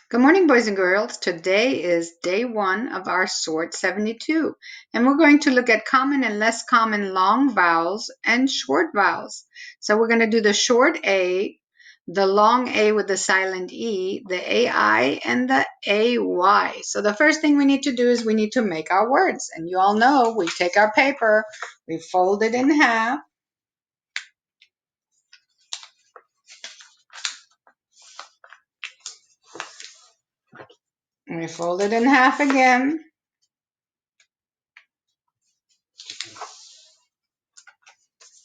Good morning, boys and girls. Today is day one of our Sort 72, and we're going to look at common and less common long vowels and short vowels. So we're going to do the short A, the long A with the silent E, the AI, and the AY. So the first thing we need to do is we need to make our words. And you all know we take our paper, we fold it in half, and we fold it in half again.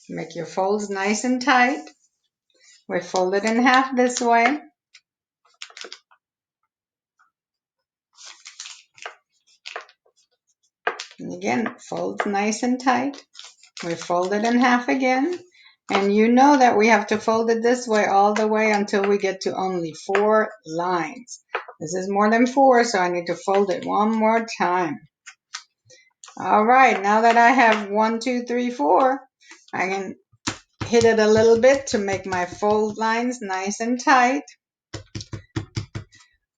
Make your folds nice and tight. We fold it in half this way. And again, folds nice and tight. We fold it in half again. And you know that we have to fold it this way all the way until we get to only 4 lines. This is more than 4, so I need to fold it one more time. All right, now that I have 1, 2, 3, 4, I can hit it a little bit to make my fold lines nice and tight.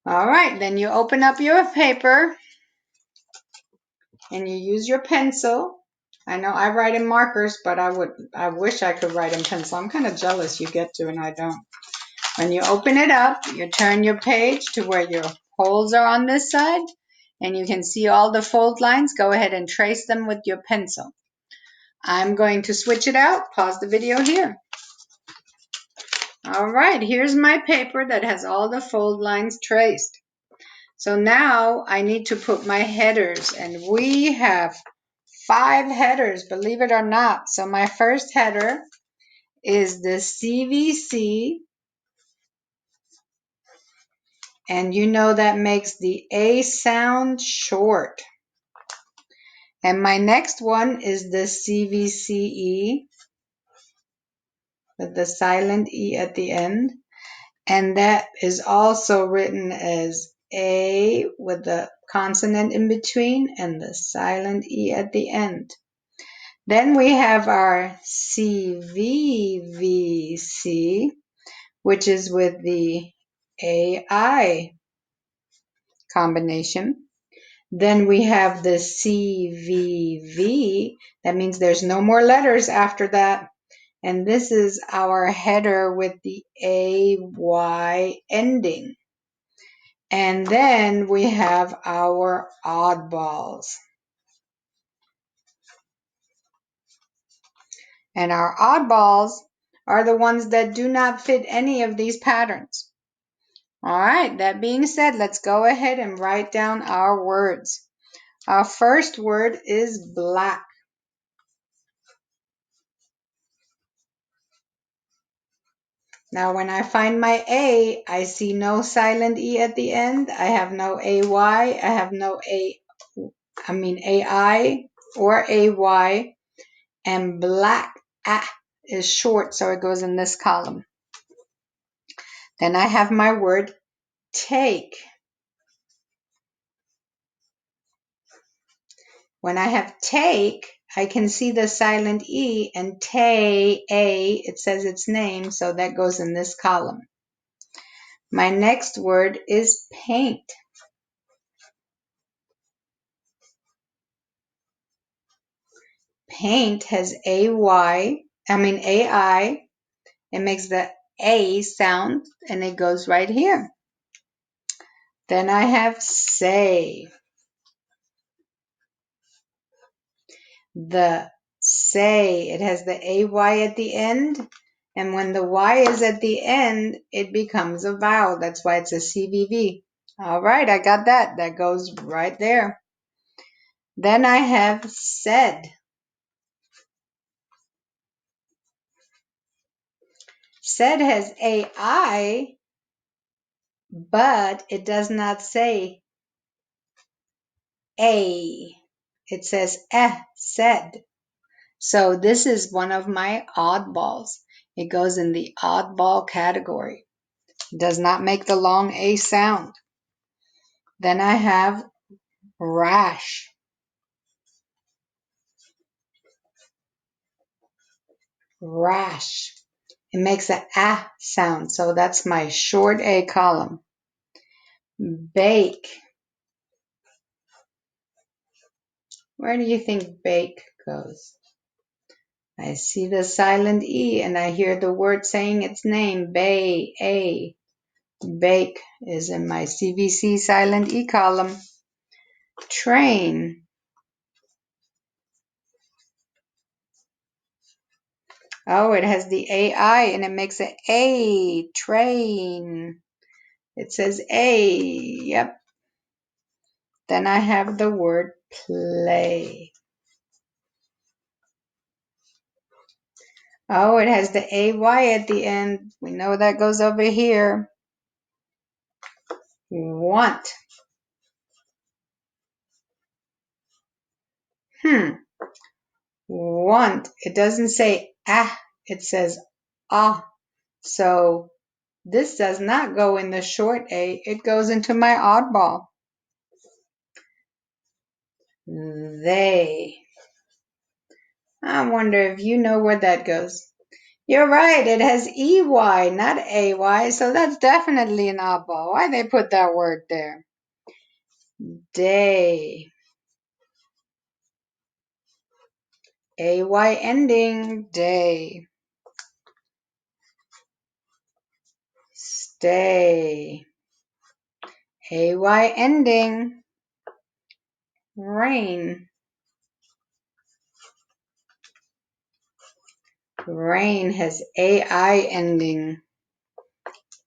All right, then you open up your paper and you use your pencil. I know I write in markers, but I wish I could write in pencil. I'm kind of jealous you get to and I don't. When you open it up, you turn your page to where your holes are on this side, and you can see all the fold lines. Go ahead and trace them with your pencil. I'm going to switch it out. Pause the video here. All right, here's my paper that has all the fold lines traced. So now I need to put my headers, and we have 5 headers, believe it or not. So my first header is the CVC, and you know that makes the A sound short. And my next one is the CVCE with the silent E at the end, and that is also written as A with the consonant in between and the silent E at the end. Then we have our CVVC, which is with the AI combination. Then we have the CVV. That means there's no more letters after that. And this is our header with the AY ending. And then we have our oddballs. And our oddballs are the ones that do not fit any of these patterns. All right, that being said, let's go ahead and write down our words. Our first word is black. Now, when I find my A, I see no silent E at the end. I have no AY. I have no AI or AY. And black is short, so it goes in this column. Then I have my word take. When I have take, I can see the silent E, and it says its name, so that goes in this column. My next word is paint. Paint has AI. It makes the A sound, and it goes right here. Then I have say. The say, it has the AY at the end, and when the Y is at the end, it becomes a vowel. That's why it's a CVV. All right, I got that. That goes right there. Then I have said. Said has AI, but it does not say A. It says said. So this is one of my oddballs. It goes in the oddball category. It does not make the long A sound. Then I have rash. Rash. It makes a sound, so that's my short A column. Bake. Where do you think bake goes? I see the silent E and I hear the word saying its name, A. Bake is in my CVC silent E column. Train. Oh, it has the AI and it makes it A, train. It says A, yep. Then I have the word play. Oh, it has the AY at the end. We know that goes over here. Want. Want. It doesn't say ah, it says ah. So this does not go in the short A, it goes into my oddball. They. I wonder if you know where that goes. You're right, it has EY, not AY, so that's definitely an oddball. Why they put that word there? Day. AY ending, day. Stay. AY ending, rain. Rain has AI ending.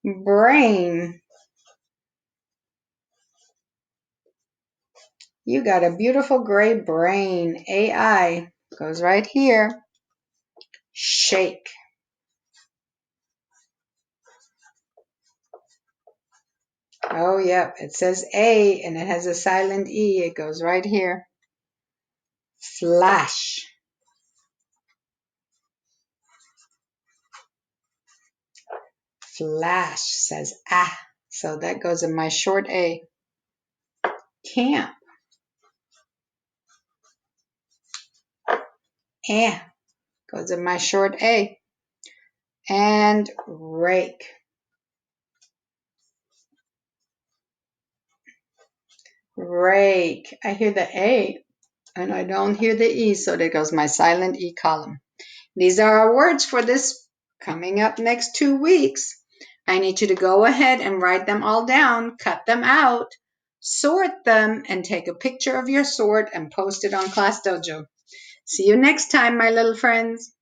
Brain. You got a beautiful gray brain. AI goes right here. Shake. Oh, yep. It says A and it has a silent E. It goes right here. Flash. Flash says ah. So that goes in my short A. Camp. Eh. Goes in my short A. And rake. Rake. I hear the A and I don't hear the E, so there goes my silent E column. These are our words for this coming up next 2 weeks. I need you to go ahead and write them all down, cut them out, sort them, and take a picture of your sort and post it on Class Dojo. See you next time, my little friends.